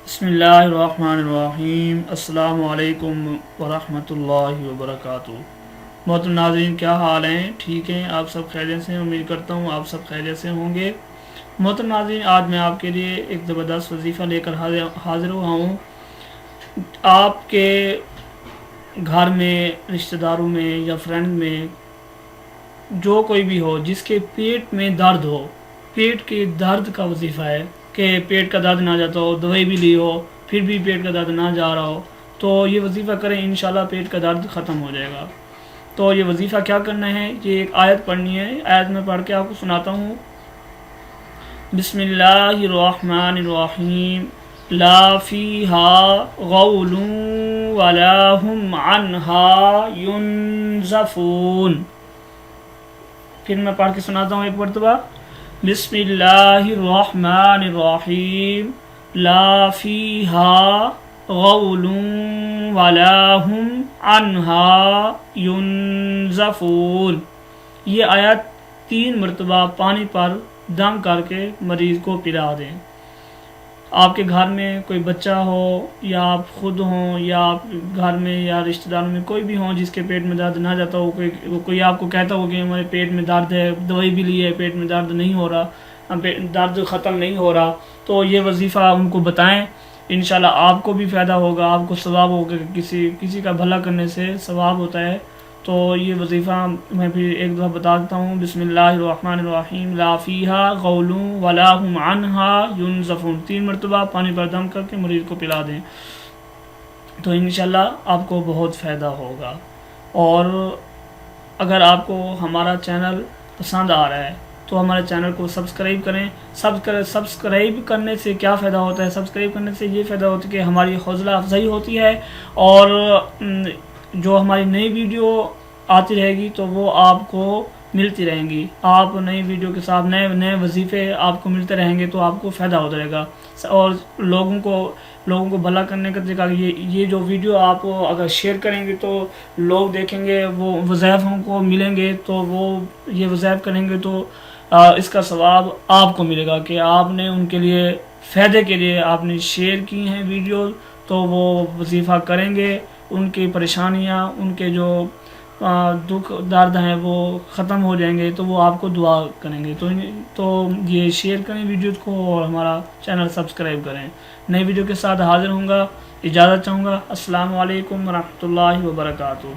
بسم اللہ الرحمن الرحیم۔ السلام علیکم ورحمۃ اللہ وبرکاتہ۔ محترم ناظرین، کیا حال ہیں؟ ٹھیک ہیں؟ آپ سب خیریت سے ہیں؟ امید کرتا ہوں آپ سب خیریت سے ہوں گے۔ محترم ناظرین، آج میں آپ کے لیے ایک زبردست وظیفہ لے کر حاضر ہوا ہوں۔ آپ کے گھر میں، رشتہ داروں میں یا فرینڈ میں جو کوئی بھی ہو جس کے پیٹ میں درد ہو، پیٹ کے درد کا وظیفہ ہے کہ پیٹ کا درد نہ جاتا ہو، دوائی بھی لی ہو پھر بھی پیٹ کا درد نہ جا رہا ہو، تو یہ وظیفہ کریں، انشاءاللہ پیٹ کا درد ختم ہو جائے گا۔ تو یہ وظیفہ کیا کرنا ہے؟ یہ ایک آیت پڑھنی ہے۔ آیت میں پڑھ کے آپ کو سناتا ہوں۔ بسم اللہ الرحمن الرحیم۔ لا فیہا غول ولا ہم عنہا ینزفون۔ پھر میں پڑھ کے سناتا ہوں ایک مرتبہ۔ بسم اللہ الرحمن الرحیم۔ لا فیہا غول ولا ہم عنہا ینزفون۔ یہ آیت 3 مرتبہ پانی پر دم کر کے مریض کو پلا دیں۔ آپ کے گھر میں کوئی بچہ ہو یا آپ خود ہوں یا آپ گھر میں یا رشتہ داروں میں کوئی بھی ہوں جس کے پیٹ میں درد نہ جاتا ہو، کوئی آپ کو کہتا ہو کہ ہمارے پیٹ میں درد ہے، دوائی بھی لی ہے، پیٹ میں درد نہیں ہو رہا، درد ختم نہیں ہو رہا، تو یہ وظیفہ ان کو بتائیں۔ انشاءاللہ آپ کو بھی فائدہ ہوگا، آپ کو ثواب ہوگا، کسی کا بھلا کرنے سے ثواب ہوتا ہے۔ تو یہ وظیفہ میں پھر ایک دفعہ بتا دیتا ہوں۔ بسم اللہ الرحمن الرحیم۔ لا فیہا غول ولا ہم عنہا ینزفون۔ 3 مرتبہ پانی پر دم کر کے مریض کو پلا دیں، تو انشاءاللہ آپ کو بہت فائدہ ہوگا۔ اور اگر آپ کو ہمارا چینل پسند آ رہا ہے تو ہمارے چینل کو سبسکرائب کریں۔ سبسکرائب کرنے سے کیا فائدہ ہوتا ہے؟ سبسکرائب کرنے سے یہ فائدہ ہوتا ہے کہ ہماری حوصلہ افزائی ہوتی ہے، اور جو ہماری نئی ویڈیو آتی رہے گی تو وہ آپ کو ملتی رہیں گی۔ آپ نئی ویڈیو کے ساتھ نئے وظیفے آپ کو ملتے رہیں گے تو آپ کو فائدہ ہوتا رہے گا۔ اور لوگوں کو بھلا کرنے کا طریقہ، یہ جو ویڈیو آپ اگر شیئر کریں گے تو لوگ دیکھیں گے، وہ وظائفوں کو ملیں گے، تو وہ یہ وظائف کریں گے تو اس کا ثواب آپ کو ملے گا کہ آپ نے ان کے لیے فائدے کے لیے آپ نے شیئر کی ہیں ویڈیو، تو وہ وظیفہ کریں گے، ان کی پریشانیاں، ان کے جو دکھ درد ہیں وہ ختم ہو جائیں گے، تو وہ آپ کو دعا کریں گے۔ تو یہ شیئر کریں ویڈیوز کو اور ہمارا چینل سبسکرائب کریں۔ نئی ویڈیو کے ساتھ حاضر ہوں گا، اجازت چاہوں گا۔ السلام علیکم ورحمۃ اللہ وبرکاتہ۔